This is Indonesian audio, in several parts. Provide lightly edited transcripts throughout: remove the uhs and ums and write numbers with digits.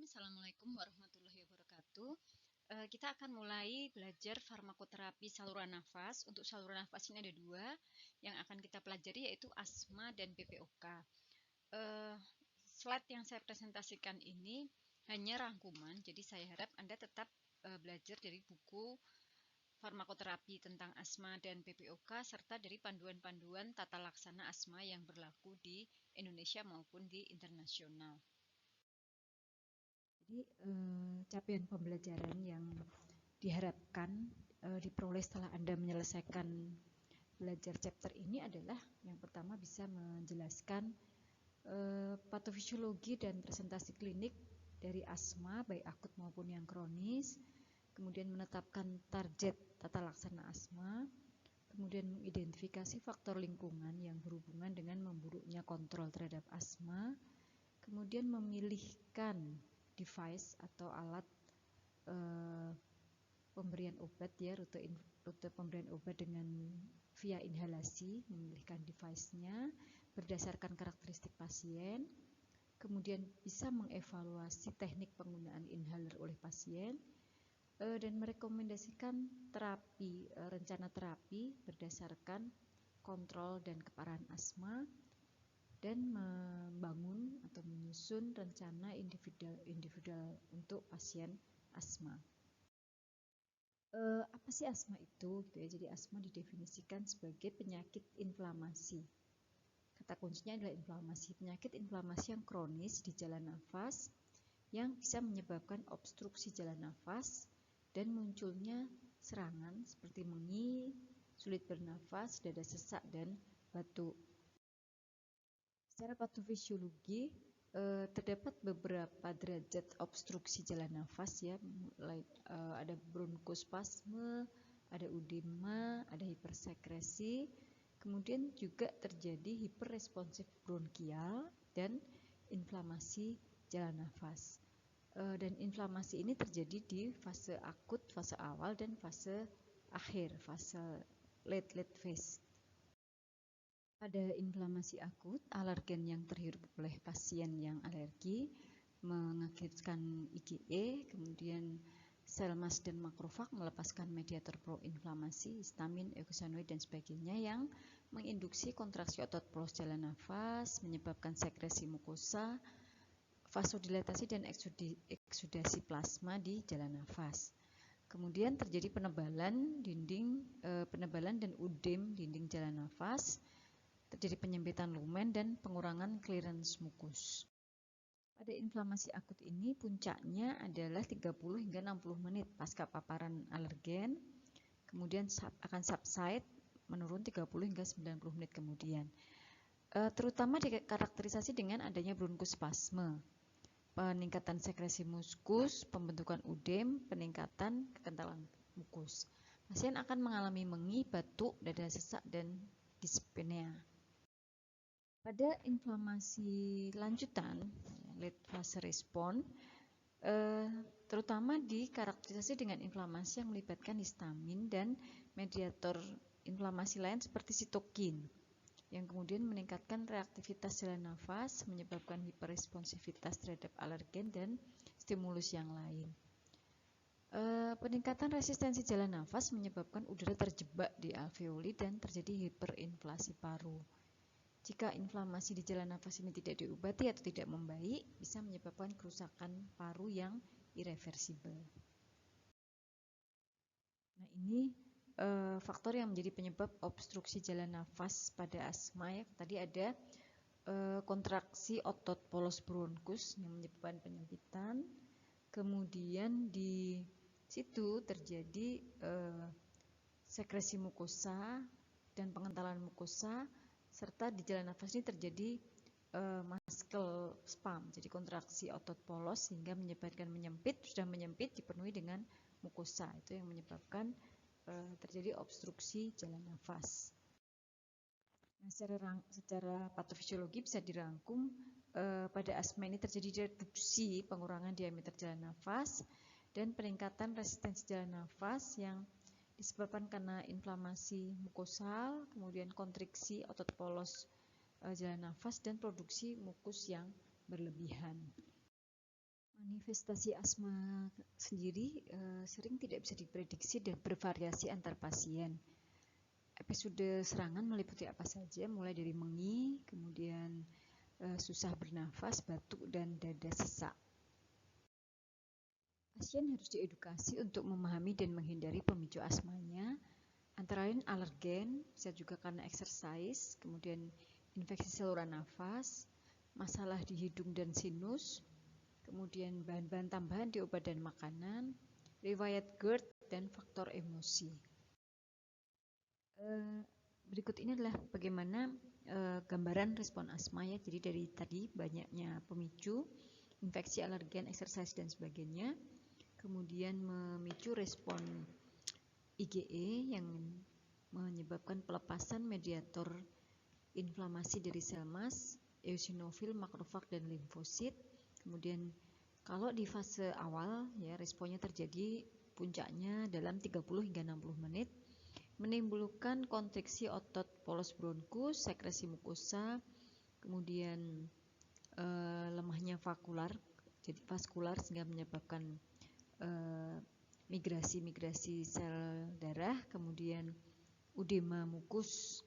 Bismillahirrahmanirrahim. Assalamualaikum warahmatullahi wabarakatuh. Kita akan mulai belajar farmakoterapi saluran nafas. Untuk saluran nafas ini ada dua yang akan kita pelajari, yaitu asma dan PPOK. Slide yang saya presentasikan ini hanya rangkuman, jadi saya harap Anda tetap belajar dari buku farmakoterapi tentang asma dan PPOK serta dari panduan-panduan tata laksana asma yang berlaku di Indonesia maupun di internasional. Jadi capaian pembelajaran yang diharapkan diperoleh setelah Anda menyelesaikan belajar chapter ini adalah yang pertama bisa menjelaskan patofisiologi dan presentasi klinik dari asma baik akut maupun yang kronis, kemudian menetapkan target tata laksana asma, kemudian mengidentifikasi faktor lingkungan yang berhubungan dengan memburuknya kontrol terhadap asma, kemudian memilihkan device atau alat pemberian obat ya, rute pemberian obat dengan via inhalasi, memilihkan device-nya berdasarkan karakteristik pasien, kemudian bisa mengevaluasi teknik penggunaan inhaler oleh pasien, dan merekomendasikan terapi, rencana terapi berdasarkan kontrol dan keparahan asma, dan membangun atau menyusun rencana individual untuk pasien asma. Apa sih asma itu? Gitu ya. Jadi asma didefinisikan sebagai penyakit inflamasi. Kata kuncinya adalah inflamasi. Penyakit inflamasi yang kronis di jalan nafas yang bisa menyebabkan obstruksi jalan nafas dan munculnya serangan seperti mengi, sulit bernafas, dada sesak, dan batuk. Secara patofisiologi terdapat beberapa derajat obstruksi jalan nafas ya, mulai ada bronkospasme, ada udema, ada hipersekresi, kemudian juga terjadi hiperresponsif bronkial dan inflamasi jalan nafas. Dan inflamasi ini terjadi di fase akut, fase awal, dan fase akhir, fase late phase. Pada inflamasi akut, alergen yang terhirup oleh pasien yang alergi mengakibatkan IgE, kemudian sel mast dan makrofag melepaskan mediator proinflamasi, histamin, eukosinoid, dan sebagainya yang menginduksi kontraksi otot polos jalan nafas, menyebabkan sekresi mukosa, vasodilatasi, dan eksudasi plasma di jalan nafas. Kemudian terjadi penebalan dan udem dinding jalan nafas, terjadi penyempitan lumen dan pengurangan clearance mukus. Pada inflamasi akut ini puncaknya adalah 30 hingga 60 menit pasca paparan alergen, kemudian akan subside menurun 30 hingga 90 menit kemudian. Terutama dikarakterisasi dengan adanya bronkospasme, peningkatan sekresi mukus, pembentukan udem, peningkatan kekentalan mukus. Pasien akan mengalami mengi, batuk, dada sesak, dan dyspnea. Pada inflamasi lanjutan, late phase respon, terutama dikarakterisasi dengan inflamasi yang melibatkan histamin dan mediator inflamasi lain seperti sitokin, yang kemudian meningkatkan reaktivitas jalan nafas, menyebabkan hiperresponsivitas terhadap alergen dan stimulus yang lain. Peningkatan resistensi jalan nafas menyebabkan udara terjebak di alveoli dan terjadi hiperinflasi paru. Jika inflamasi di jalan nafas ini tidak diobati atau tidak membaik, bisa menyebabkan kerusakan paru yang irreversibel. Nah, ini faktor yang menjadi penyebab obstruksi jalan nafas pada asma ya. Tadi ada kontraksi otot polos bronkus yang menyebabkan penyempitan. Kemudian di situ terjadi sekresi mukosa dan pengentalan mukosa, serta di jalan nafas ini terjadi muscle spasm, jadi kontraksi otot polos sehingga menyebabkan sudah menyempit dipenuhi dengan mukosa, itu yang menyebabkan terjadi obstruksi jalan nafas. Nah, secara patofisiologi bisa dirangkum pada asma ini terjadi reduksi pengurangan diameter jalan nafas dan peningkatan resistensi jalan nafas yang disebabkan karena inflamasi mukosal, kemudian kontriksi otot polos jalan nafas, dan produksi mukus yang berlebihan. Manifestasi asma sendiri sering tidak bisa diprediksi dan bervariasi antar pasien. Episode serangan meliputi apa saja, mulai dari mengi, kemudian susah bernafas, batuk, dan dada sesak. Pasien harus diedukasi untuk memahami dan menghindari pemicu asmanya, antara lain alergen, bisa juga karena exercise, kemudian infeksi saluran nafas, masalah di hidung dan sinus, kemudian bahan-bahan tambahan di obat dan makanan, riwayat GERD, dan faktor emosi. Berikut ini adalah bagaimana gambaran respon asma ya. Jadi dari tadi banyaknya pemicu, infeksi, alergen, exercise, dan sebagainya. Kemudian memicu respon IgE yang menyebabkan pelepasan mediator inflamasi dari sel mas, eosinofil, makrofag, dan limfosit. Kemudian kalau di fase awal ya responnya terjadi puncaknya dalam 30 hingga 60 menit, menimbulkan kontriksi otot polos bronkus, sekresi mukosa, kemudian lemahnya vaskular, jadi vaskular sehingga menyebabkan migrasi sel darah, kemudian udema mukus.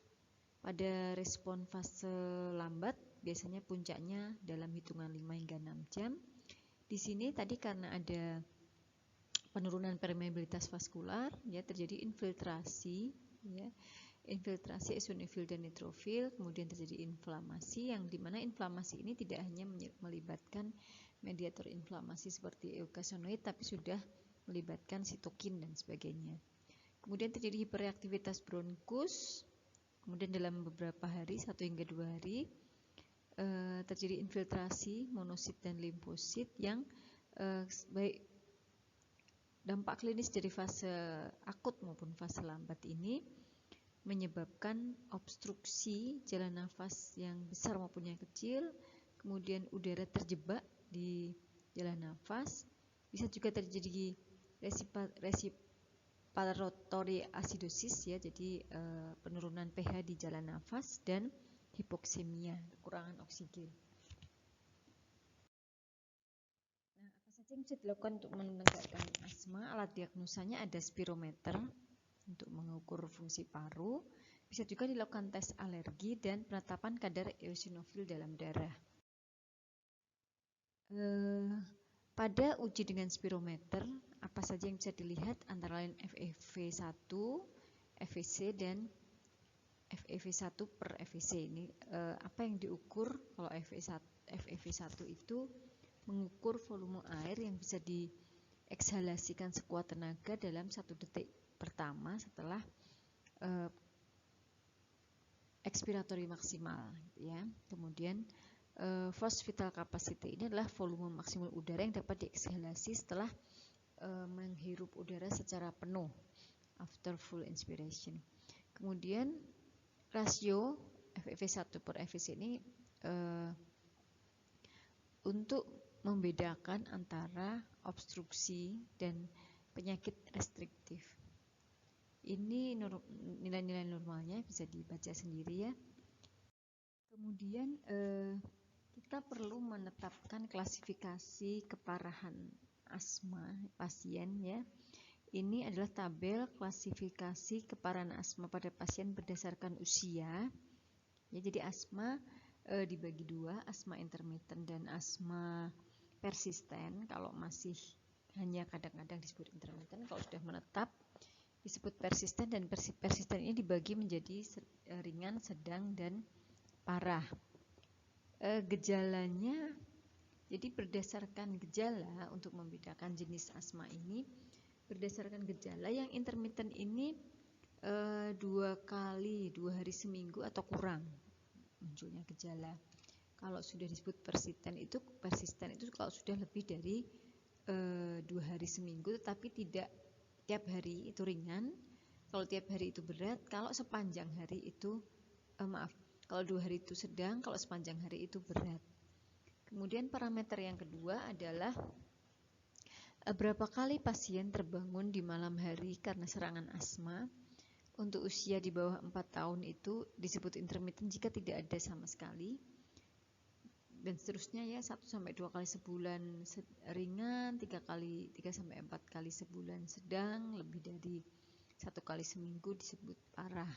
Pada respon fase lambat, biasanya puncaknya dalam hitungan 5 hingga 6 jam. Di sini tadi karena ada penurunan permeabilitas vaskular, ya terjadi infiltrasi, ya, infiltrasi eosinofil dan neutrofil, kemudian terjadi inflamasi, yang dimana inflamasi ini tidak hanya melibatkan mediator inflamasi seperti eukasinoid, tapi sudah melibatkan sitokin dan sebagainya. Kemudian terjadi hiperreaktivitas bronkus. Kemudian dalam beberapa hari, 1 hingga 2 hari, terjadi infiltrasi monosit dan limfosit yang baik dampak klinis dari fase akut maupun fase lambat ini menyebabkan obstruksi jalan nafas yang besar maupun yang kecil, kemudian udara terjebak di jalan nafas, bisa juga terjadi respiratory acidosis ya, jadi penurunan pH di jalan nafas, dan hipoksemia, kekurangan oksigen. Nah, apa saja yang bisa dilakukan untuk menegakkan asma? Alat diagnosanya ada spirometer untuk mengukur fungsi paru, bisa juga dilakukan tes alergi dan penetapan kadar eosinofil dalam darah. Pada uji dengan spirometer, apa saja yang bisa dilihat? Antara lain FeV1, FVC, dan FeV1 per FVC. Ini apa yang diukur? Kalau FeV1 itu mengukur volume air yang bisa dieksalasikan sekuat tenaga dalam 1 detik pertama setelah expiratory maksimal, ya. Kemudian force vital capacity ini adalah volume maksimum udara yang dapat dieksalasi setelah menghirup udara secara penuh after full inspiration. Kemudian rasio FeV1 per FVC ini untuk membedakan antara obstruksi dan penyakit restriktif. Ini nilai-nilai normalnya bisa dibaca sendiri ya. Kemudian kita perlu menetapkan klasifikasi keparahan asma pasien ya. Ini adalah tabel klasifikasi keparahan asma pada pasien berdasarkan usia. Ya, jadi asma dibagi dua, asma intermittent dan asma persisten. Kalau masih hanya kadang-kadang disebut intermittent, kalau sudah menetap disebut persisten, dan persisten ini dibagi menjadi ringan, sedang, dan parah. Gejalanya, jadi berdasarkan gejala untuk membedakan jenis asma ini, berdasarkan gejala yang intermittent ini 2 hari seminggu atau kurang munculnya gejala. Kalau sudah disebut persisten itu kalau sudah lebih dari 2 hari seminggu, tetapi tidak tiap hari, itu ringan. Kalau tiap hari itu berat. Kalau sepanjang hari itu kalau 2 hari itu sedang, kalau sepanjang hari itu berat. Kemudian parameter yang kedua adalah berapa kali pasien terbangun di malam hari karena serangan asma. Untuk usia di bawah 4 tahun itu disebut intermittent jika tidak ada sama sekali. dan seterusnya ya, 1-2 kali sebulan ringan, 3 sampai 4 kali sebulan sedang, lebih dari 1 kali seminggu disebut parah.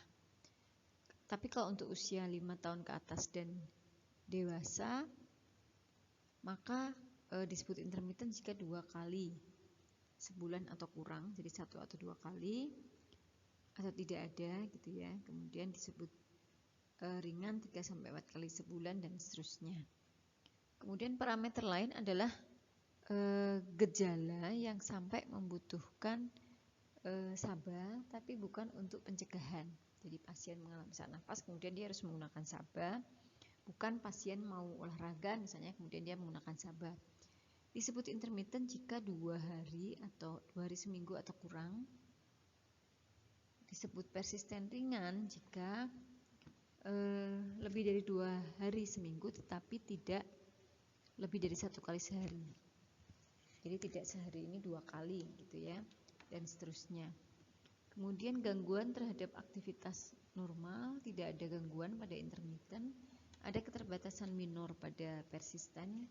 Tapi kalau untuk usia 5 tahun ke atas dan dewasa, maka disebut intermittent jika 2 kali sebulan atau kurang, jadi 1 atau 2 kali atau tidak ada gitu ya. Kemudian disebut ringan 3 sampai 4 kali sebulan dan seterusnya. Kemudian parameter lain adalah gejala yang sampai membutuhkan SABA tapi bukan untuk pencegahan. Jadi pasien mengalami sesak nafas kemudian dia harus menggunakan SABA, bukan pasien mau olahraga misalnya kemudian dia menggunakan SABA. Disebut intermittent jika 2 hari atau 2 hari seminggu atau kurang. Disebut persisten ringan jika lebih dari 2 hari seminggu tetapi tidak lebih dari 1 kali sehari. Jadi tidak sehari ini 2 kali gitu ya, dan seterusnya. Kemudian gangguan terhadap aktivitas normal, tidak ada gangguan pada intermittent, ada keterbatasan minor pada persisten,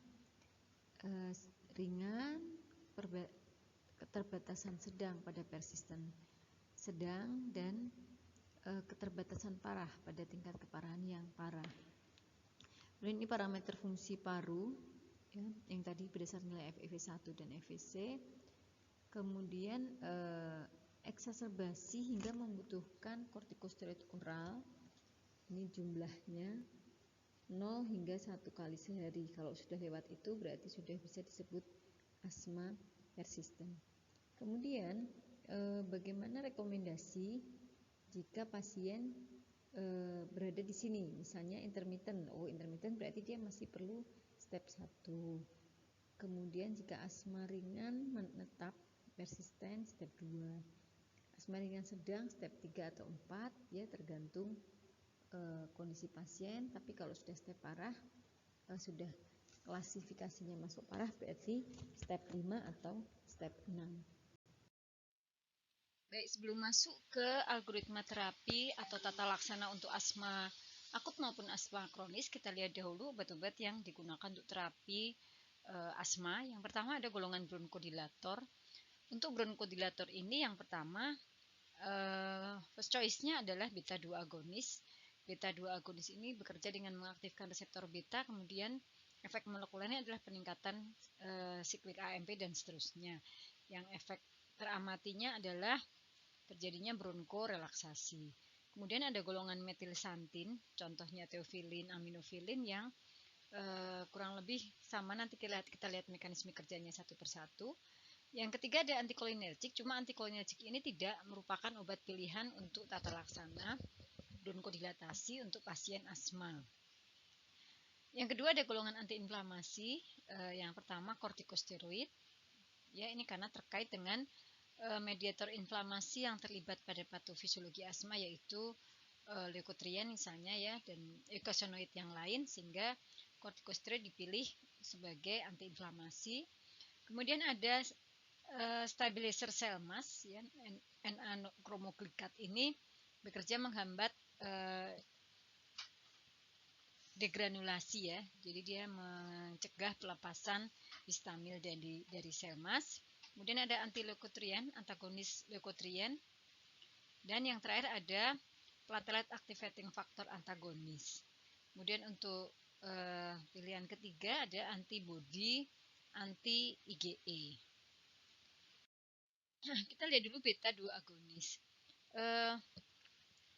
ringan, keterbatasan sedang pada persisten sedang, dan keterbatasan parah pada tingkat keparahan yang parah. Kemudian ini parameter fungsi paru ya, yang tadi berdasarkan nilai FEV1 dan FVC. Kemudian eksaserbasi hingga membutuhkan kortikosteroid oral, ini jumlahnya 0 hingga 1 kali sehari. Kalau sudah lewat itu berarti sudah bisa disebut asma persisten. Kemudian bagaimana rekomendasi jika pasien berada di sini, misalnya intermittent. Intermittent berarti dia masih perlu step 1. Kemudian jika asma ringan menetap persisten step 2. Asma ringan sedang step 3 atau 4 ya, tergantung kondisi pasien. Tapi kalau sudah step parah, sudah klasifikasinya masuk parah, berarti step 5 atau step 6. Baik, sebelum masuk ke algoritma terapi atau tata laksana untuk asma akut maupun asma kronis, kita lihat dahulu obat-obat yang digunakan untuk terapi asma. Yang pertama ada golongan bronkodilator. Untuk bronkodilator ini yang pertama first choice-nya adalah beta 2 agonis. Beta 2 agonis ini bekerja dengan mengaktifkan reseptor beta, kemudian efek molekulernya adalah peningkatan siklik AMP dan seterusnya. Yang efek teramatinya adalah terjadinya bronkorelaksasi. Kemudian ada golongan metilsantin, contohnya teofilin, aminofilin yang kurang lebih sama, nanti kita lihat mekanisme kerjanya satu persatu. Yang ketiga ada antikolinergik, cuma antikolinergik ini tidak merupakan obat pilihan untuk tata laksana bronkodilatasi untuk pasien asma. Yang kedua ada golongan antiinflamasi, yang pertama kortikosteroid, ya ini karena terkait dengan mediator inflamasi yang terlibat pada patofisiologi asma, yaitu leukotrien misalnya ya, dan eukosinoid yang lain, sehingga kortikosteroid dipilih sebagai antiinflamasi. Kemudian ada stabilizer sel mass ya, NA-kromoglikat ini bekerja menghambat degranulasi ya, jadi dia mencegah pelepasan histamil dari sel mass. Kemudian ada anti-leukotrien, antagonis leukotrien. Dan yang terakhir ada platelet activating factor antagonis. Kemudian untuk pilihan ketiga ada antibody anti-IgE. Nah, kita lihat dulu beta 2 agonis.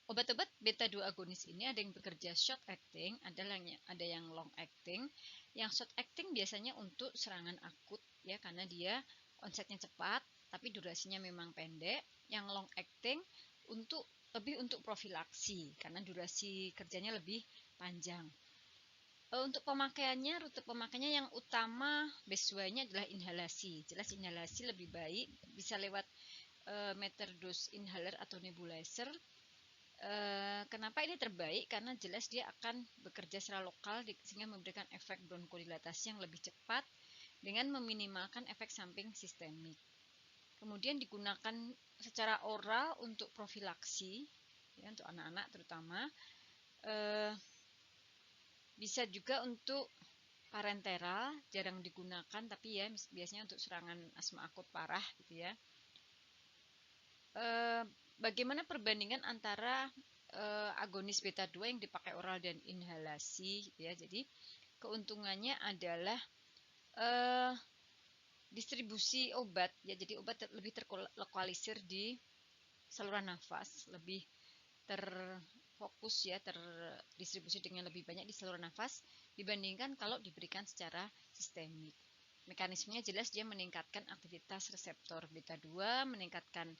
Obat-obat beta 2 agonis ini ada yang bekerja short acting, ada yang long acting. Yang short acting biasanya untuk serangan akut ya, karena dia onsetnya cepat tapi durasinya memang pendek. Yang long acting lebih untuk profilaksi karena durasi kerjanya lebih panjang. Untuk pemakaiannya, rute pemakaiannya yang utama best way-nya adalah inhalasi. Jelas inhalasi lebih baik, bisa lewat meter dose inhaler atau nebulizer. Kenapa ini terbaik? Karena jelas dia akan bekerja secara lokal sehingga memberikan efek bronkodilatasi yang lebih cepat dengan meminimalkan efek samping sistemik. Kemudian digunakan secara oral untuk profilaksi ya, untuk anak-anak terutama. Bisa juga untuk parenteral, jarang digunakan, tapi ya biasanya untuk serangan asma akut parah gitu ya. Bagaimana perbandingan antara agonis beta 2 yang dipakai oral dan inhalasi gitu ya. Jadi keuntungannya adalah distribusi obat ya. Jadi obat lebih terlokalisir di saluran nafas, lebih terfokus ya, terdistribusi dengan lebih banyak di saluran nafas dibandingkan kalau diberikan secara sistemik. Mekanismenya jelas dia meningkatkan aktivitas reseptor beta 2, meningkatkan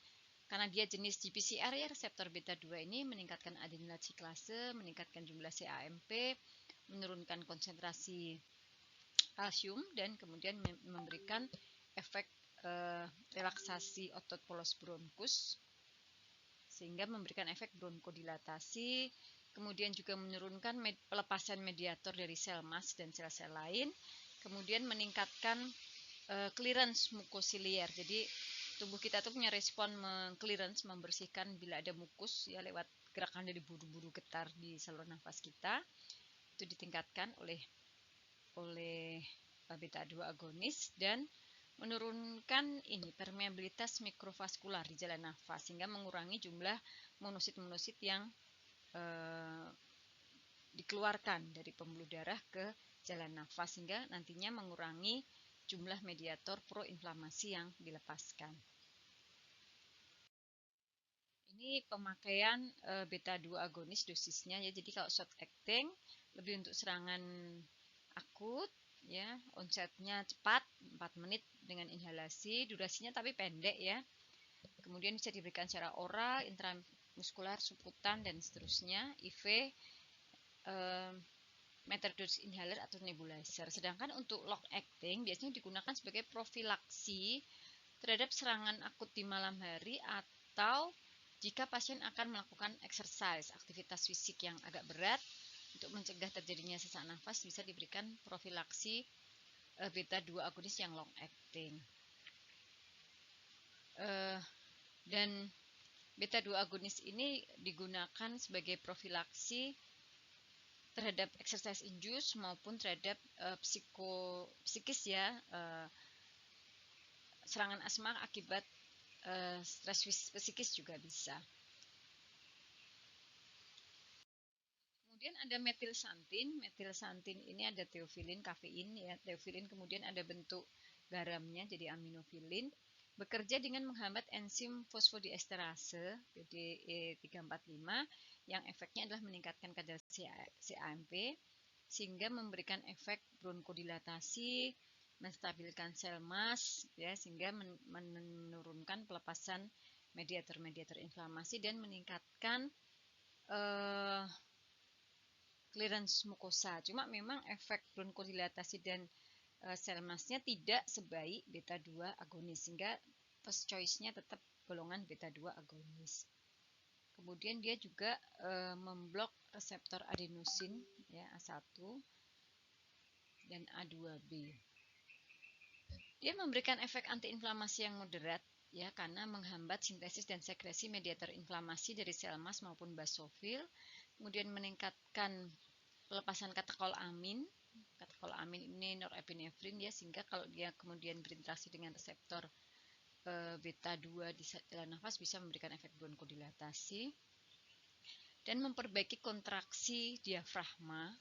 karena dia jenis GPCR ya, reseptor beta 2 ini meningkatkan adenylat siklase, meningkatkan jumlah CAMP, menurunkan konsentrasi kalsium dan kemudian memberikan efek relaksasi otot polos bronkus sehingga memberikan efek bronkodilatasi, kemudian juga menurunkan pelepasan mediator dari sel mas dan sel-sel lain, kemudian meningkatkan clearance mukosilier. Jadi tubuh kita tuh punya respon clearance, membersihkan bila ada mukus ya lewat gerakan dari buru-buru getar di saluran nafas kita. Itu ditingkatkan oleh beta 2 agonis dan menurunkan permeabilitas mikrovaskular di jalan nafas sehingga mengurangi jumlah monosit-monosit yang dikeluarkan dari pembuluh darah ke jalan nafas sehingga nantinya mengurangi jumlah mediator proinflamasi yang dilepaskan. Ini pemakaian beta 2 agonis dosisnya ya. Jadi kalau short acting lebih untuk serangan akut ya, onsetnya cepat 4 menit dengan inhalasi, durasinya tapi pendek ya. Kemudian bisa diberikan secara oral, intramuskular, subkutan dan seterusnya, IV, meterodosis inhaler atau nebulizer. Sedangkan untuk long acting biasanya digunakan sebagai profilaksi terhadap serangan akut di malam hari atau jika pasien akan melakukan exercise, aktivitas fisik yang agak berat untuk mencegah terjadinya sesak nafas bisa diberikan profilaksi beta 2 agonis yang long acting. Dan beta 2 agonis ini digunakan sebagai profilaksi terhadap exercise induce maupun terhadap psikis ya, serangan asma akibat stres psikis juga bisa. Kemudian ada metilsantin. Metilsantin ini ada teofilin, kafein ya. Teofilin kemudian ada bentuk garamnya jadi aminofilin. Bekerja dengan menghambat enzim fosfodiesterase PDE345 yang efeknya adalah meningkatkan kadar CAMP sehingga memberikan efek bronkodilatasi, menstabilkan sel mas ya sehingga menurunkan pelepasan mediator-mediator inflamasi dan meningkatkan clearance mukosa. Cuma memang efek bronkodilatasi dan sel masnya tidak sebaik beta 2 agonis sehingga first choice-nya tetap golongan beta 2 agonis. Kemudian dia juga memblok reseptor adenosin ya A1 dan A2B. Dia memberikan efek antiinflamasi yang moderat ya karena menghambat sintesis dan sekresi mediator inflamasi dari sel mas maupun basofil. Kemudian meningkatkan pelepasan katekolamin. Katekolamin ini norepinefrin ya sehingga kalau dia kemudian berinteraksi dengan reseptor beta 2 di jalan nafas bisa memberikan efek bronkodilatasi dan memperbaiki kontraksi diafragma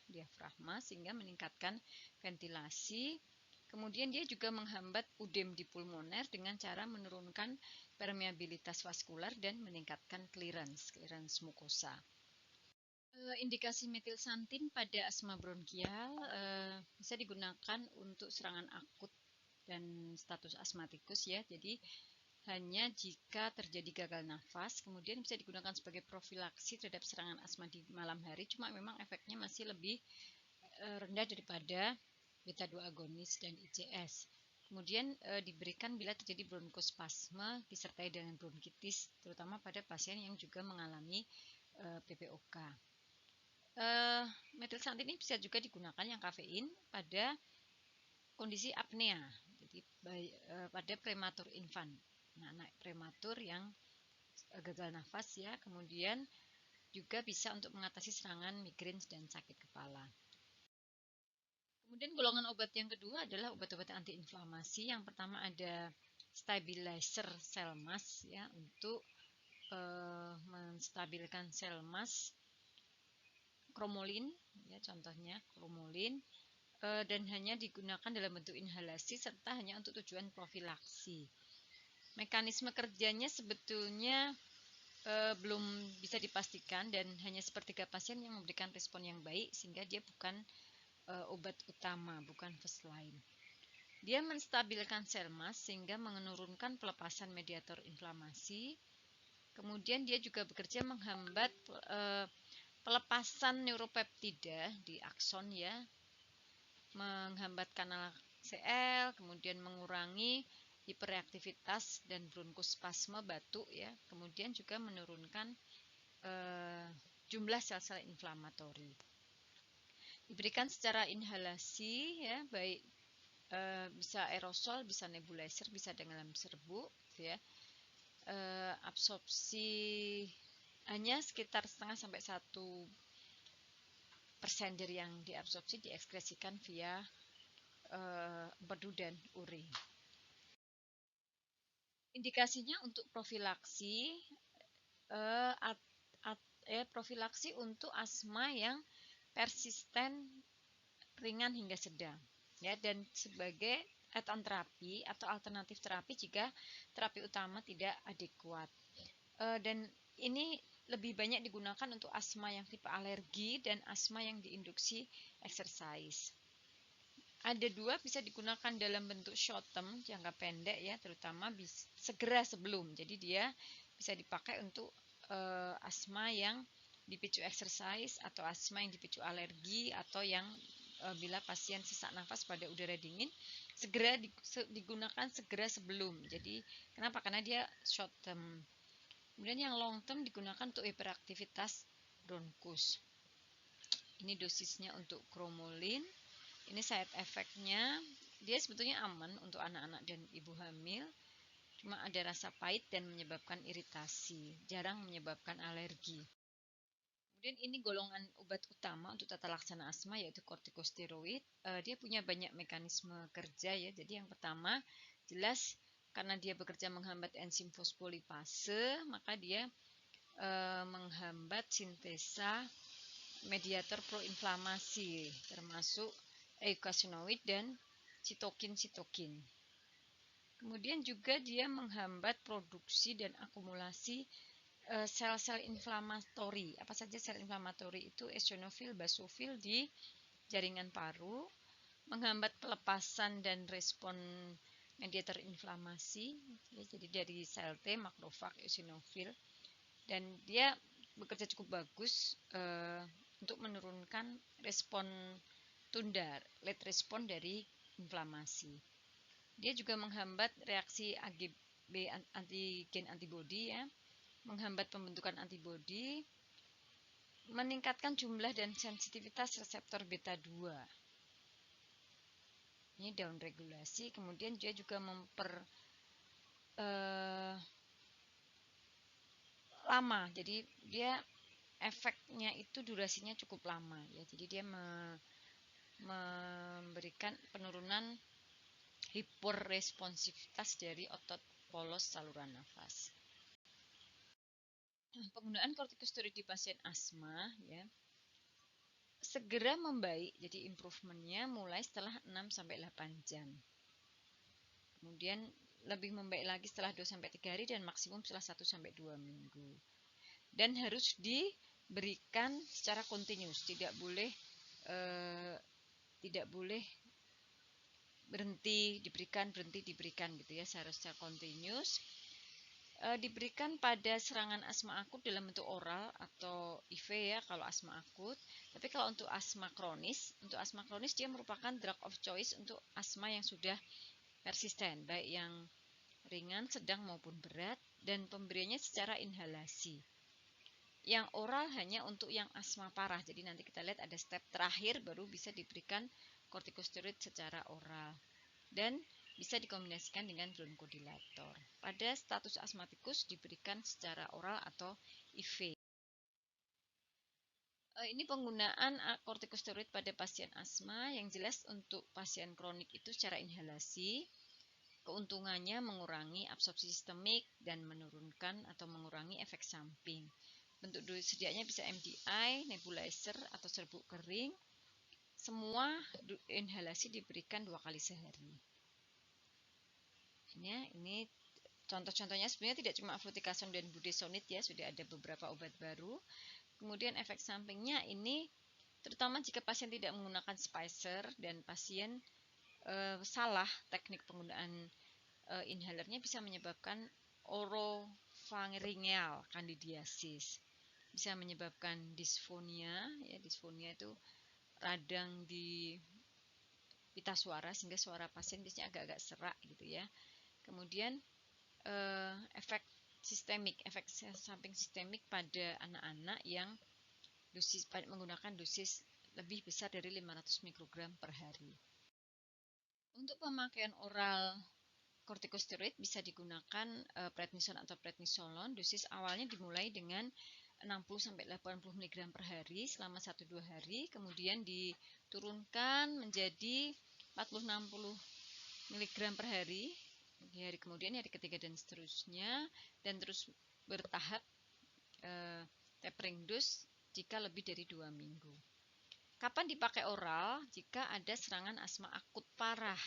sehingga meningkatkan ventilasi. Kemudian dia juga menghambat udem di pulmoner dengan cara menurunkan permeabilitas vaskular dan meningkatkan clearance mukosa. Indikasi metilsantin pada asma bronkial bisa digunakan untuk serangan akut dan status asmatikus ya. Jadi hanya jika terjadi gagal nafas, kemudian bisa digunakan sebagai profilaksi terhadap serangan asma di malam hari. Cuma memang efeknya masih lebih rendah daripada beta 2 agonis dan ICS. Kemudian diberikan bila terjadi bronkospasme disertai dengan bronkitis, terutama pada pasien yang juga mengalami PPOK. Metilsantin ini bisa juga digunakan yang kafein pada kondisi apnea, jadi pada prematur infant, anak prematur yang gagal nafas ya, kemudian juga bisa untuk mengatasi serangan migrain dan sakit kepala. Kemudian golongan obat yang kedua adalah obat-obat antiinflamasi. Yang pertama ada stabilizer sel mass ya, untuk menstabilkan sel mass, kromolin ya, contohnya kromolin, dan hanya digunakan dalam bentuk inhalasi serta hanya untuk tujuan profilaksi. Mekanisme kerjanya sebetulnya belum bisa dipastikan dan hanya sepertiga pasien yang memberikan respon yang baik, sehingga dia bukan obat utama, bukan first line. Dia menstabilkan sel mass sehingga menurunkan pelepasan mediator inflamasi. Kemudian dia juga bekerja menghambat pelepasan neuropeptida di akson ya, menghambat kanal Cl, kemudian mengurangi hiperreaktivitas dan bronkospasme batuk ya, kemudian juga menurunkan jumlah sel-sel inflamatori. Diberikan secara inhalasi ya, baik bisa aerosol, bisa nebulizer, bisa dalam serbuk ya. Absorpsi hanya sekitar setengah sampai 1% dari yang diabsorpsi diekskresikan via empedu dan urin. Indikasinya untuk profilaksi profilaksi untuk asma yang persisten, ringan hingga sedang ya, dan sebagai add-on terapi atau alternatif terapi jika terapi utama tidak adekuat. Dan ini lebih banyak digunakan untuk asma yang tipe alergi dan asma yang diinduksi exercise. Ada dua, bisa digunakan dalam bentuk short term, jangka pendek ya, terutama segera sebelum. Jadi dia bisa dipakai untuk asma yang dipicu exercise atau asma yang dipicu alergi atau yang bila pasien sesak nafas pada udara dingin, segera digunakan segera sebelum. Jadi kenapa? Karena dia short term. Kemudian yang long term digunakan untuk hiperaktivitas bronkus. Ini dosisnya untuk kromolin. Ini side effect-nya, dia sebetulnya aman untuk anak-anak dan ibu hamil. Cuma ada rasa pahit dan menyebabkan iritasi, jarang menyebabkan alergi. Kemudian ini golongan obat utama untuk tata laksana asma, yaitu kortikosteroid. Dia punya banyak mekanisme kerja ya. Jadi yang pertama, jelas karena dia bekerja menghambat enzim fosfolipase, maka dia menghambat sintesa mediator proinflamasi, termasuk eukasinoid dan sitokin-sitokin. Kemudian juga dia menghambat produksi dan akumulasi sel-sel inflamatori. Apa saja sel inflamatori itu? Eosinofil, basofil di jaringan paru, menghambat pelepasan dan respon mediator inflamasi. Ya, jadi dari sel T, makrofag, eosinofil, dan dia bekerja cukup bagus untuk menurunkan respon tunda, late respon dari inflamasi. Dia juga menghambat reaksi AGB, antigen antibodi ya, menghambat pembentukan antibodi, meningkatkan jumlah dan sensitivitas reseptor beta 2. Ini down regulasi. Kemudian dia juga lama. Jadi dia efeknya itu durasinya cukup lama ya. Jadi dia memberikan penurunan hiperresponsivitas dari otot polos saluran nafas. Penggunaan kortikosteroid di pasien asma ya segera membaik, jadi improvementnya mulai setelah 6-8 jam. Kemudian lebih membaik lagi setelah 2-3 hari dan maksimum setelah 1-2 minggu. Dan harus diberikan secara kontinus, tidak boleh berhenti diberikan gitu ya, seharusnya kontinus. Diberikan pada serangan asma akut dalam bentuk oral atau IV ya kalau asma akut. Tapi kalau untuk asma kronis dia merupakan drug of choice untuk asma yang sudah persisten, baik yang ringan, sedang maupun berat, dan pemberiannya secara inhalasi. Yang oral hanya untuk yang asma parah. Jadi nanti kita lihat ada step terakhir baru bisa diberikan kortikosteroid secara oral. Dan bisa dikombinasikan dengan bronkodilator. Pada status asmatikus diberikan secara oral atau IV. Ini penggunaan kortikosteroid pada pasien asma. Yang jelas untuk pasien kronik itu secara inhalasi, keuntungannya mengurangi absorpsi sistemik dan menurunkan atau mengurangi efek samping. Bentuk sedianya bisa MDI, nebulizer, atau serbuk kering. Semua inhalasi diberikan 2 kali sehari. Ini contoh-contohnya sebenarnya tidak cuma fluticasone dan budesonide ya, sudah ada beberapa obat baru. Kemudian efek sampingnya ini terutama jika pasien tidak menggunakan spacer dan pasien salah teknik penggunaan inhalernya bisa menyebabkan oropharyngeal candidiasis. Bisa menyebabkan disfonia, ya disfonia itu radang di pita suara sehingga suara pasien biasanya agak-agak serak gitu ya. Kemudian efek samping sistemik pada anak-anak yang menggunakan dosis lebih besar dari 500 mikrogram per hari. Untuk pemakaian oral kortikosteroid bisa digunakan prednison atau prednisolon. Dosis awalnya dimulai dengan 60-80 mg per hari selama 1-2 hari, kemudian diturunkan menjadi 40-60 mg per hari di hari kemudian, hari ketiga dan seterusnya, dan terus bertahap tapering dose jika lebih dari 2 minggu. Kapan dipakai oral? Jika ada serangan asma akut parah.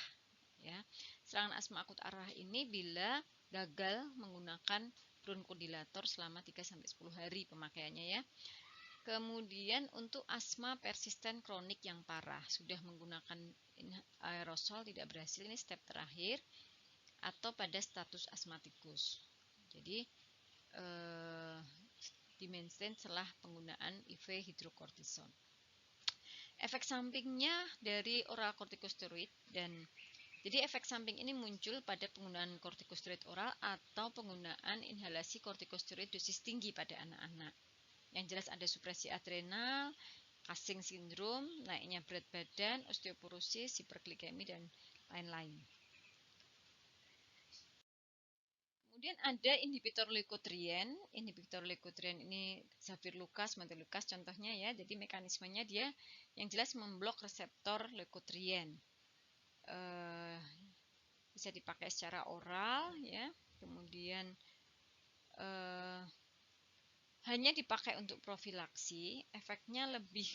Ya, serangan asma akut parah ini bila gagal menggunakan bronkodilator selama 3-10 hari pemakaiannya ya. Kemudian untuk asma persisten kronik yang parah, sudah menggunakan aerosol tidak berhasil, ini step terakhir, atau pada status asmatikus. Jadi di-maintain setelah penggunaan IV hidrokortison. Efek sampingnya dari oral kortikosteroid jadi efek samping ini muncul pada penggunaan kortikosteroid oral atau penggunaan inhalasi kortikosteroid dosis tinggi pada anak-anak. Yang jelas ada supresi adrenal, Cushing syndrome, naiknya berat badan, osteoporosis, hiperglikemi, dan lain-lain. Kemudian ada inhibitor leukotrien. Inhibitor leukotrien ini Zafirlukaz, Montelukaz contohnya ya. Jadi mekanismenya dia yang jelas memblok reseptor leukotrien. Bisa dipakai secara oral ya. Kemudian hanya dipakai untuk profilaksi, efeknya lebih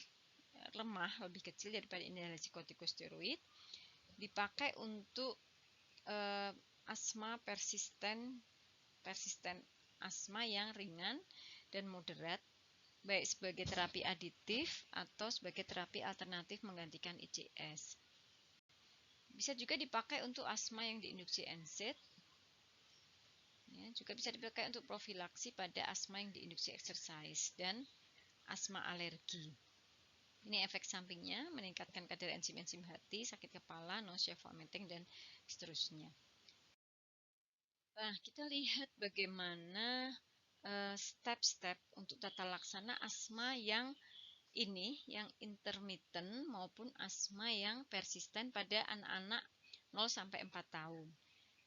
lemah, lebih kecil daripada inhalasi kortikosteroid. Dipakai untuk asma persisten asma yang ringan dan moderat, baik sebagai terapi aditif atau sebagai terapi alternatif menggantikan ICS. Bisa juga dipakai untuk asma yang diinduksi NSAID. Ya, juga bisa dipakai untuk profilaksi pada asma yang diinduksi exercise dan asma alergi. Ini efek sampingnya meningkatkan kadar enzim-enzim hati, sakit kepala, nausea, vomiting, dan seterusnya. Nah, kita lihat bagaimana step-step untuk tata laksana asma yang intermittent maupun asma yang persisten pada anak-anak 0-4 tahun.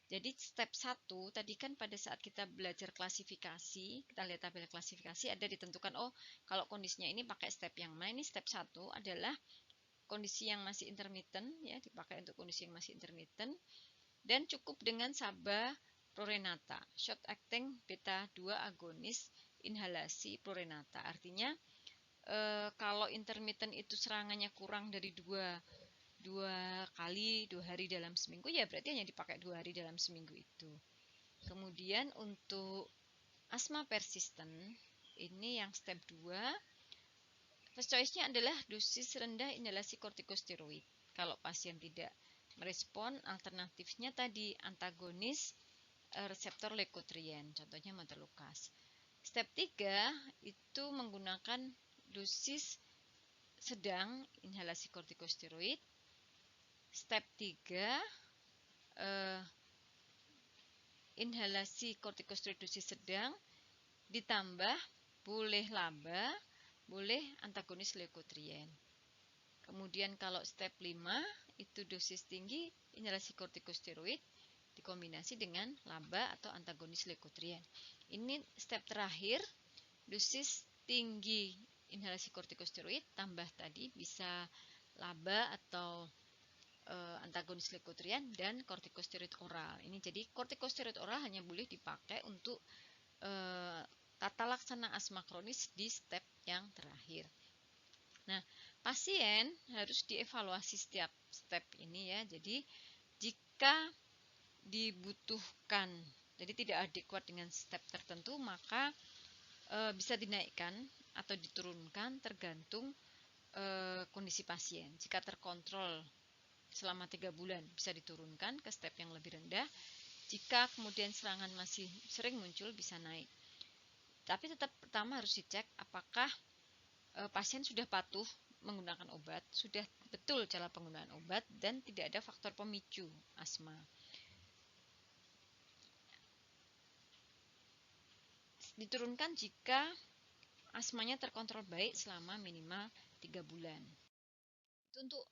Jadi step 1 tadi kan pada saat kita belajar klasifikasi, kita lihat tabel klasifikasi ada ditentukan kalau kondisinya ini pakai step yang mana. Ini step 1 adalah kondisi yang masih intermittent ya, dipakai untuk kondisi yang masih intermittent dan cukup dengan sabaprorenata, short acting beta 2 agonis inhalasi prorenata. Artinya kalau intermittent itu serangannya kurang dari 2 hari dalam seminggu, ya berarti hanya dipakai 2 hari dalam seminggu itu. Kemudian untuk asma persisten, ini yang step 2, first choice-nya adalah dosis rendah inhalasi kortikosteroid. Kalau pasien tidak merespon, alternatifnya tadi antagonis reseptor leukotrien, contohnya Montelukaz. Step 3 itu menggunakan dosis sedang inhalasi kortikosteroid. Step 3 inhalasi kortikosteroid dosis sedang ditambah boleh LABA, boleh antagonis leukotrien. Kemudian kalau step 5 itu dosis tinggi inhalasi kortikosteroid dikombinasi dengan LABA atau antagonis leukotrien. Ini step terakhir, dosis tinggi inhalasi kortikosteroid tambah tadi bisa LABA atau antagonis leukotriene dan kortikosteroid oral. Ini jadi kortikosteroid oral hanya boleh dipakai untuk tata laksana asma kronis di step yang terakhir. Nah, pasien harus dievaluasi setiap step ini ya. Jadi jika dibutuhkan, jadi tidak adekuat dengan step tertentu, maka bisa dinaikkan atau diturunkan tergantung kondisi pasien. Jika terkontrol selama 3 bulan bisa diturunkan ke step yang lebih rendah. Jika kemudian serangan masih sering muncul bisa naik. Tapi tetap pertama harus dicek apakah pasien sudah patuh menggunakan obat, sudah betul cara penggunaan obat, dan tidak ada faktor pemicu asma. Diturunkan jika asmanya terkontrol baik selama minimal 3 bulan. Itu untuk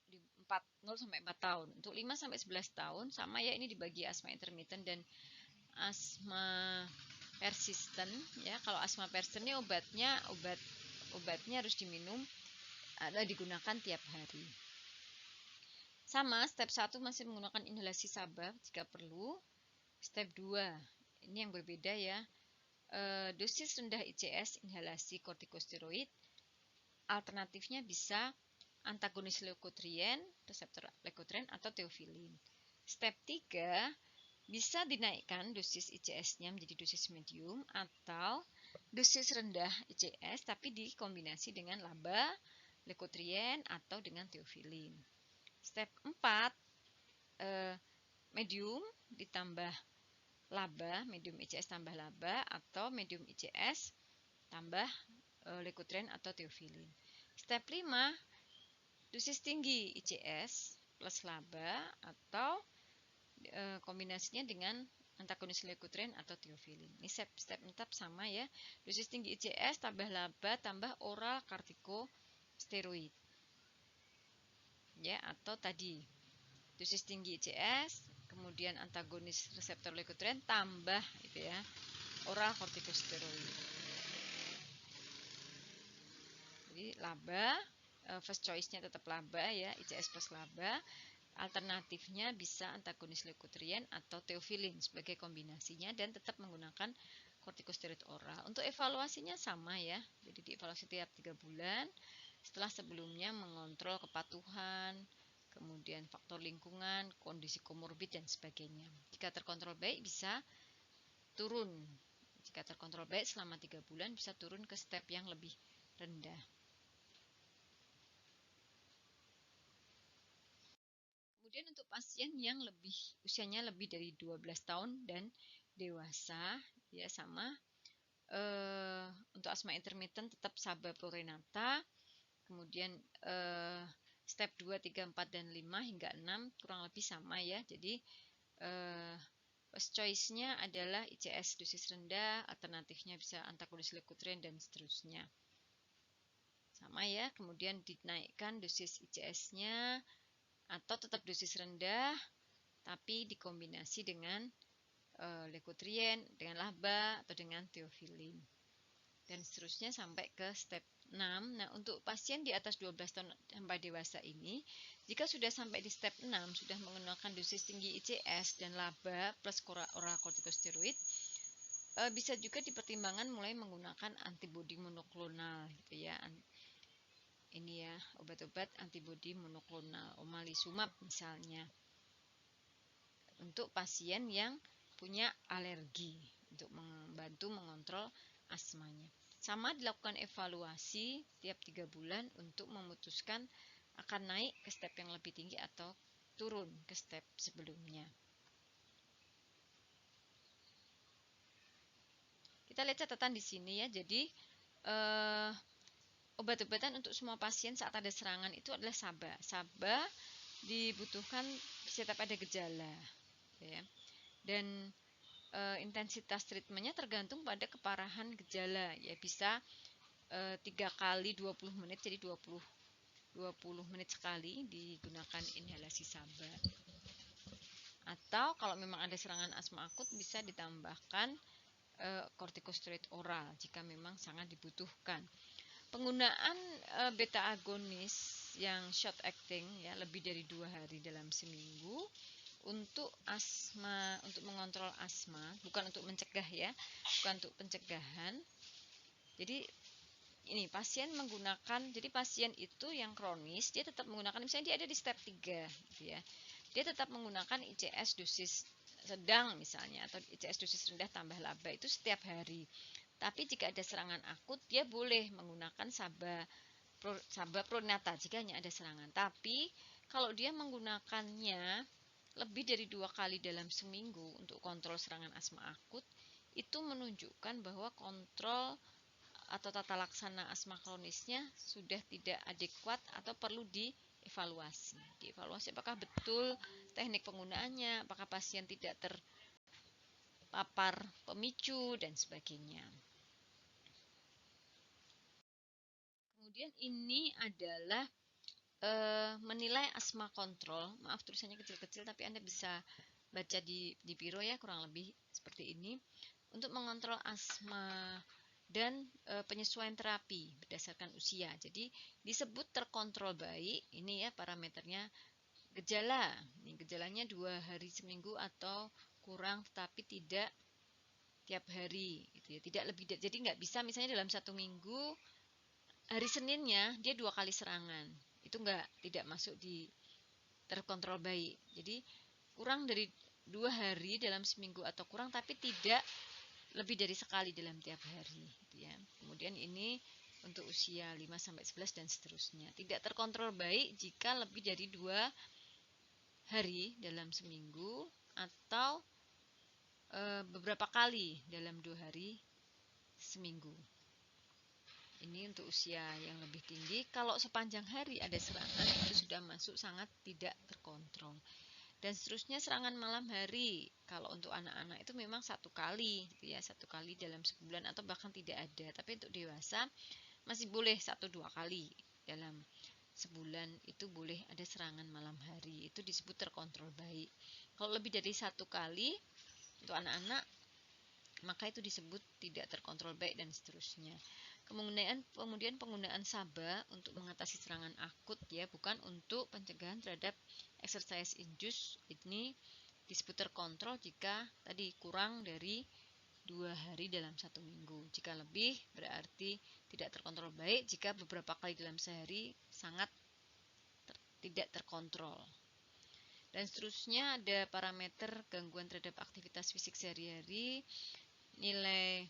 0 sampai 4 tahun. Untuk 5 sampai 11 tahun sama ya, ini dibagi asma intermittent dan asma persisten ya. Kalau asma persisten ini obatnya harus diminum atau digunakan tiap hari. Sama, step 1 masih menggunakan inhalasi SABA jika perlu. Step 2 ini yang berbeda ya. Dosis rendah ICS inhalasi kortikosteroid. Alternatifnya bisa antagonis leukotriene, reseptor leukotriene atau theophylline. Step 3 bisa dinaikkan dosis ICS-nya menjadi dosis medium atau dosis rendah ICS tapi dikombinasi dengan LABA, leukotriene atau dengan theophylline. Step 4 medium ditambah LABA, medium ICS tambah LABA atau medium ICS tambah leukotriene atau theophylline. Step 5 dosis tinggi ICS plus LABA atau kombinasinya dengan antagonis leukotriene atau theophylline. Ini step tetap sama ya. Dosis tinggi ICS tambah LABA tambah oral kortikosteroid. Ya, atau tadi dosis tinggi ICS, kemudian antagonis reseptor leukotriene tambah itu ya, oral kortikosteroid. Jadi LABA, first choice-nya tetap LABA ya, ICS plus LABA. Alternatifnya bisa antagonis leukotriene atau theophylline sebagai kombinasinya dan tetap menggunakan kortikosteroid oral. Untuk evaluasinya sama ya. Jadi dievaluasi tiap 3 bulan. Setelah sebelumnya mengontrol kepatuhan, kemudian faktor lingkungan, kondisi komorbid dan sebagainya. Jika terkontrol baik bisa turun. Jika terkontrol baik selama 3 bulan bisa turun ke step yang lebih rendah. Kemudian untuk pasien yang usianya lebih dari 12 tahun dan dewasa, ya sama. Untuk asma intermittent tetap SABA Florinata. Kemudian step 2, 3, 4 dan 5 hingga 6 kurang lebih sama ya. Jadi first choice-nya adalah ICS dosis rendah, alternatifnya bisa antagonis leukotriene dan seterusnya. Sama ya. Kemudian dinaikkan dosis ICS-nya atau tetap dosis rendah tapi dikombinasi dengan leukotriene, dengan LABA atau dengan theophylline dan seterusnya sampai ke step 6. Nah, untuk pasien di atas 12 tahun sampai dewasa ini, jika sudah sampai di step 6 sudah menggunakan dosis tinggi ICS dan LABA plus oral kortikosteroid, bisa juga dipertimbangkan mulai menggunakan antibodi monoklonal gitu ya. Ini ya, obat-obat antibodi monoklonal, omalizumab misalnya. Untuk pasien yang punya alergi untuk membantu mengontrol asmanya. Sama dilakukan evaluasi tiap 3 bulan untuk memutuskan akan naik ke step yang lebih tinggi atau turun ke step sebelumnya. Kita lihat catatan di sini ya. Jadi obat-obatan untuk semua pasien saat ada serangan itu adalah SABA. SABA dibutuhkan setiap ada gejala, ya. Dan intensitas treatmentnya tergantung pada keparahan gejala, ya bisa 3 kali 20 menit, jadi 20 menit sekali digunakan inhalasi SABA. Atau kalau memang ada serangan asma akut bisa ditambahkan kortikosteroid oral jika memang sangat dibutuhkan. Penggunaan beta agonis yang short acting ya lebih dari 2 hari dalam seminggu untuk asma, untuk mengontrol asma, bukan untuk mencegah ya, bukan untuk pencegahan. Jadi ini pasien menggunakan, jadi pasien itu yang kronis dia tetap menggunakan, misalnya dia ada di step 3 gitu ya. Dia tetap menggunakan ICS dosis sedang misalnya, atau ICS dosis rendah tambah laba itu setiap hari. Tapi jika ada serangan akut, dia boleh menggunakan Saba Pronata jika hanya ada serangan. Tapi kalau dia menggunakannya lebih dari 2 kali dalam seminggu untuk kontrol serangan asma akut, itu menunjukkan bahwa kontrol atau tata laksana asma kronisnya sudah tidak adekuat atau perlu dievaluasi. Dievaluasi apakah betul teknik penggunaannya, apakah pasien tidak terpapar pemicu dan sebagainya. Kemudian ini adalah menilai asma kontrol. Maaf tulisannya kecil-kecil tapi Anda bisa baca di biro ya, kurang lebih seperti ini. Untuk mengontrol asma dan penyesuaian terapi berdasarkan usia. Jadi disebut terkontrol baik. Ini ya parameternya. Gejala. Ini gejalanya 2 hari seminggu atau kurang, tetapi tidak tiap hari gitu ya. Tidak lebih, jadi nggak bisa misalnya dalam 1 minggu hari Seninnya dia 2 kali serangan, itu tidak masuk di terkontrol baik. Jadi kurang dari 2 hari dalam seminggu atau kurang, tapi tidak lebih dari sekali dalam tiap hari gitu ya. Kemudian ini untuk usia 5-11 dan seterusnya. Tidak terkontrol baik jika lebih dari 2 hari dalam seminggu atau beberapa kali dalam 2 hari seminggu. Ini untuk usia yang lebih tinggi. Kalau sepanjang hari ada serangan, itu sudah masuk sangat tidak terkontrol. Dan seterusnya serangan malam hari. Kalau untuk anak-anak itu memang 1 kali, gitu ya, 1 kali dalam sebulan atau bahkan tidak ada. Tapi untuk dewasa masih boleh 1-2 kali dalam sebulan itu boleh ada serangan malam hari. Itu disebut terkontrol baik. Kalau lebih dari 1 kali untuk anak-anak, maka itu disebut tidak terkontrol baik dan seterusnya. Kemudian penggunaan Saba untuk mengatasi serangan akut ya, bukan untuk pencegahan terhadap exercise induced. Ini disebut terkontrol jika tadi kurang dari 2 hari dalam 1 minggu. Jika lebih berarti tidak terkontrol baik, jika beberapa kali dalam sehari sangat tidak terkontrol. Dan seterusnya ada parameter gangguan terhadap aktivitas fisik sehari-hari, nilai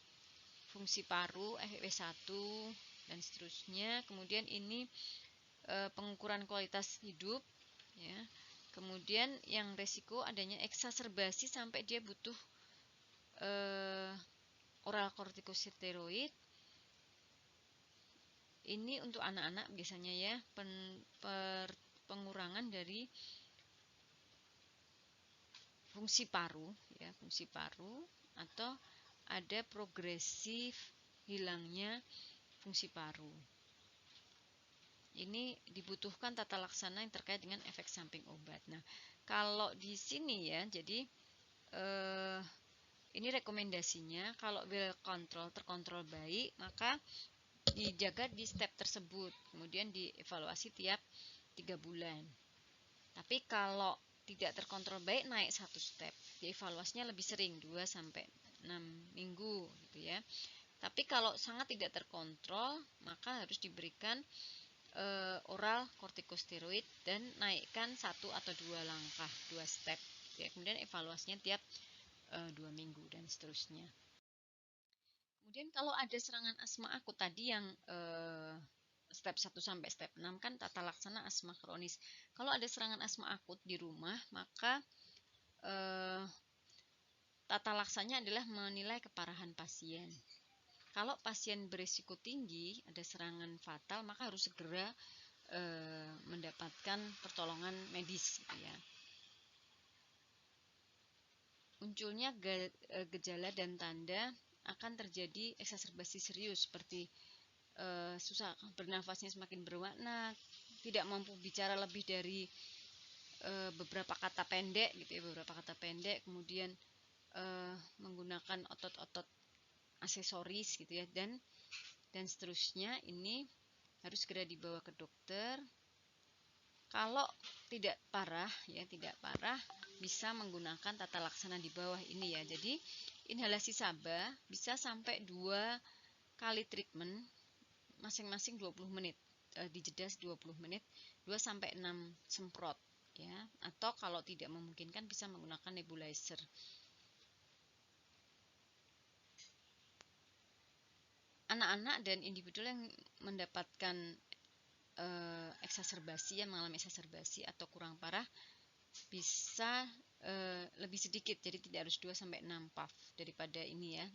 fungsi paru, FEV1 dan seterusnya. Kemudian ini pengukuran kualitas hidup ya. Kemudian yang resiko adanya eksaserbasi sampai dia butuh oral kortikosteroid. Ini untuk anak-anak biasanya ya, pengurangan dari fungsi paru ya, fungsi paru, atau ada progresif hilangnya fungsi paru. Ini dibutuhkan tata laksana yang terkait dengan efek samping obat. Nah, kalau di sini ya, jadi ini rekomendasinya kalau well control, terkontrol baik, maka dijaga di step tersebut, kemudian dievaluasi tiap 3 bulan. Tapi kalau tidak terkontrol baik, naik 1 step, dievaluasinya lebih sering, 2-6 minggu gitu ya. Tapi kalau sangat tidak terkontrol, maka harus diberikan oral kortikosteroid dan naikkan 1 atau 2 langkah, 2 step ya. Kemudian evaluasinya tiap 2 minggu dan seterusnya. Kemudian kalau ada serangan asma akut tadi yang step 1 sampai step 6 kan tata laksana asma kronis. Kalau ada serangan asma akut di rumah, maka tata laksananya adalah menilai keparahan pasien. Kalau pasien berisiko tinggi, ada serangan fatal, maka harus segera mendapatkan pertolongan medis gitu ya. Munculnya gejala dan tanda akan terjadi eksaserbasi serius seperti susah bernafasnya, semakin berwarna, tidak mampu bicara lebih dari beberapa kata pendek gitu ya, beberapa kata pendek, kemudian menggunakan otot-otot aksesoris gitu ya, dan dan seterusnya. Ini harus segera dibawa ke dokter. Kalau tidak parah ya, tidak parah, bisa menggunakan tata laksana di bawah ini ya. Jadi inhalasi SABA bisa sampai 2 kali treatment masing-masing 20 menit. Dijeda 20 menit, 2 sampai 6 semprot ya. Atau kalau tidak memungkinkan bisa menggunakan nebulizer. Anak-anak dan individu yang mendapatkan eksaserbasi, yang mengalami eksaserbasi atau kurang parah, bisa lebih sedikit, jadi tidak harus 2 sampai 6 puff daripada ini ya,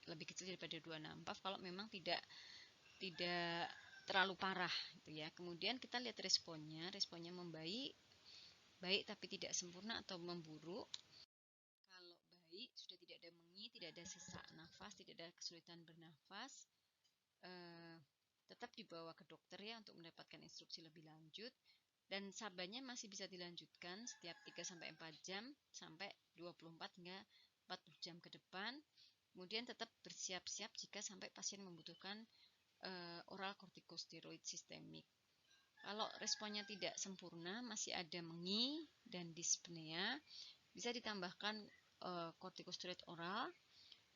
lebih kecil daripada 26 puff kalau memang tidak terlalu parah gitu ya. Kemudian kita lihat responnya membaik, baik tapi tidak sempurna atau memburuk. Kalau baik, sudah tidak ada mengi, tidak ada sesak nafas, tidak ada kesulitan bernafas, tetap dibawa ke dokter ya untuk mendapatkan instruksi lebih lanjut. Dan SABA-nya masih bisa dilanjutkan setiap 3-4 jam sampai 24 hingga 40 jam ke depan. Kemudian tetap bersiap-siap jika sampai pasien membutuhkan oral kortikosteroid sistemik. Kalau responnya tidak sempurna, masih ada mengi dan dyspnea, bisa ditambahkan kortikosteroid oral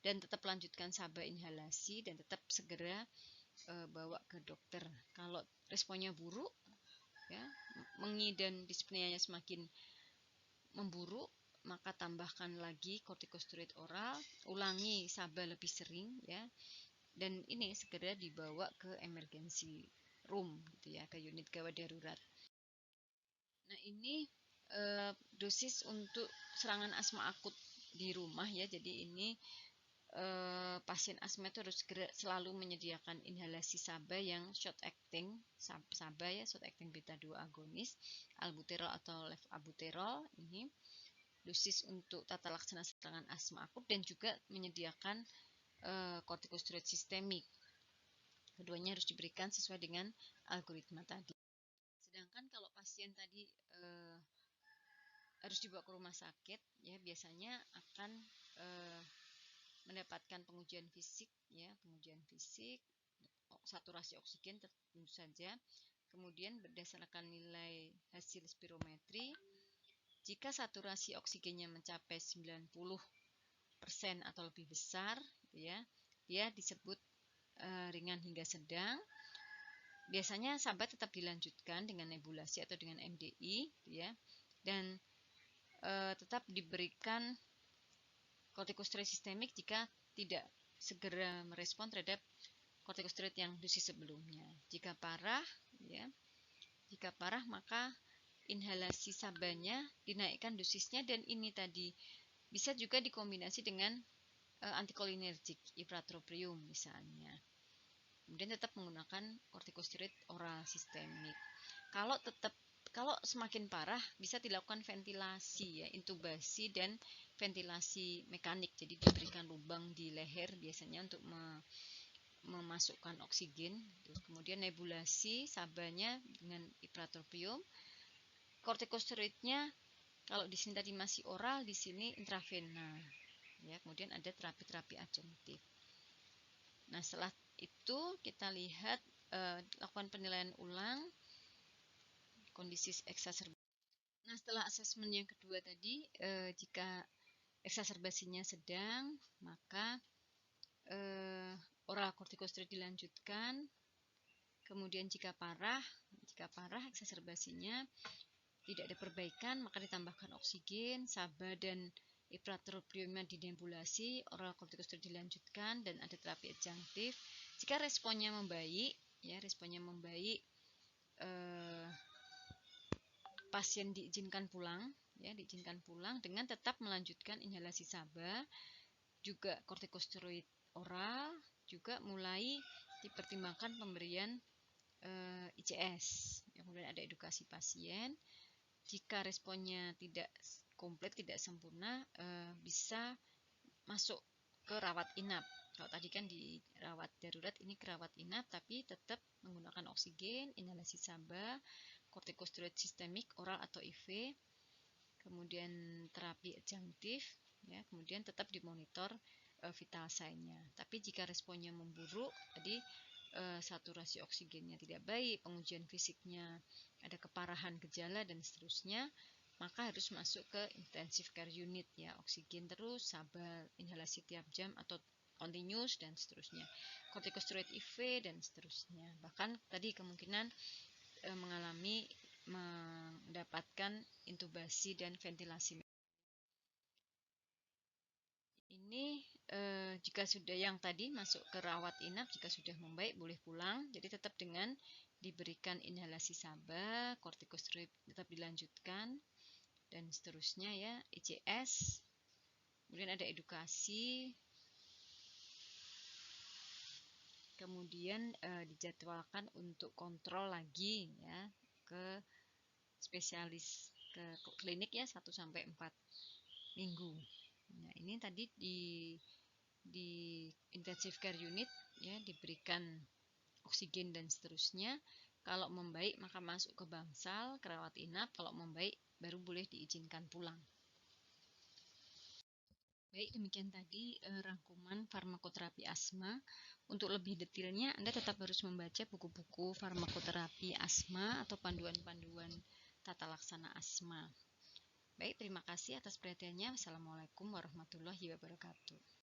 dan tetap lanjutkan SABA inhalasi dan tetap segera bawa ke dokter. Kalau responnya buruk ya, mengi dan dyspnea-nya semakin memburuk, maka tambahkan lagi kortikosteroid oral, ulangi SABA lebih sering ya. Dan ini segera dibawa ke emergency room gitu ya, ke unit gawat darurat. Nah, ini dosis untuk serangan asma akut di rumah ya. Jadi ini pasien asma itu harus selalu menyediakan inhalasi SABA yang short acting, SABA ya, short acting beta 2 agonis, albuterol atau levoalbuterol. Ini dosis untuk tata laksana serangan asma akut dan juga menyediakan kortikosteroid sistemik. Keduanya harus diberikan sesuai dengan algoritma tadi. Sedangkan kalau pasien tadi harus dibawa ke rumah sakit ya, biasanya akan mendapatkan pengujian fisik ya, saturasi oksigen tentu saja. Kemudian berdasarkan nilai hasil spirometri, jika saturasi oksigennya mencapai 90% atau lebih besar ya, dia disebut ringan hingga sedang. Biasanya SABA tetap dilanjutkan dengan nebulasi atau dengan MDI ya, dan tetap diberikan kortikosteroid sistemik jika tidak segera merespon terhadap kortikosteroid yang dosis sebelumnya. Jika parah maka inhalasi SABA-nya dinaikkan dosisnya, dan ini tadi bisa juga dikombinasi dengan antikolinergik, ipratropium misalnya. Kemudian tetap menggunakan kortikosteroid oral sistemik. Kalau semakin parah bisa dilakukan ventilasi ya, intubasi dan ventilasi mekanik. Jadi diberikan lubang di leher biasanya untuk memasukkan oksigen. Kemudian nebulasi SABA-nya dengan ipratropium. Kortikosteroidnya kalau di sini tadi masih oral, di sini intravena. Ya, kemudian ada terapi-terapi adjunktif. Nah, setelah itu kita lihat lakukan penilaian ulang kondisi eksaserbasi. Nah, setelah asesmen yang kedua tadi, jika eksaserbasinya sedang, maka oral kortikosteroid dilanjutkan. Kemudian jika parah eksaserbasinya tidak ada perbaikan, maka ditambahkan oksigen, SABA dan ipratropiumnya dinebulasi, oral kortikosteroid dilanjutkan, dan ada terapi adjunktif. Jika responnya membaik, pasien diizinkan pulang dengan tetap melanjutkan inhalasi SABA, juga kortikosteroid oral, juga mulai dipertimbangkan pemberian ICS. Kemudian ada edukasi pasien. Jika responnya tidak komplit, tidak sempurna, bisa masuk ke rawat inap. Kalau tadi kan di rawat darurat, ini ke rawat inap, tapi tetap menggunakan oksigen, inhalasi SABA, kortikosteroid sistemik oral atau IV, kemudian terapi adjunktif ya, kemudian tetap dimonitor vital sign-nya. Tapi jika responnya memburuk, tadi saturasi oksigennya tidak baik, pengujian fisiknya ada keparahan gejala dan seterusnya, maka harus masuk ke intensive care unit ya, oksigen terus, sabar, inhalasi tiap jam atau continuous dan seterusnya, corticosteroid IV dan seterusnya. Bahkan tadi kemungkinan mengalami mendapatkan intubasi dan ventilasi. Ini jika sudah yang tadi masuk ke rawat inap, jika sudah membaik boleh pulang. Jadi tetap dengan diberikan inhalasi SABA, kortikosteroid tetap dilanjutkan dan seterusnya ya, ICS. Kemudian ada edukasi. Kemudian dijadwalkan untuk kontrol lagi ya ke spesialis, ke klinik ya 1 sampai 4 minggu. Nah, ini tadi di intensive care unit ya diberikan oksigen dan seterusnya. Kalau membaik maka masuk ke bangsal, ke rawat inap. Kalau membaik baru boleh diizinkan pulang. Baik, demikian tadi rangkuman farmakoterapi asma. Untuk lebih detailnya Anda tetap harus membaca buku-buku farmakoterapi asma atau panduan-panduan tata laksana asma. Baik, terima kasih atas perhatiannya. Wassalamualaikum warahmatullahi wabarakatuh.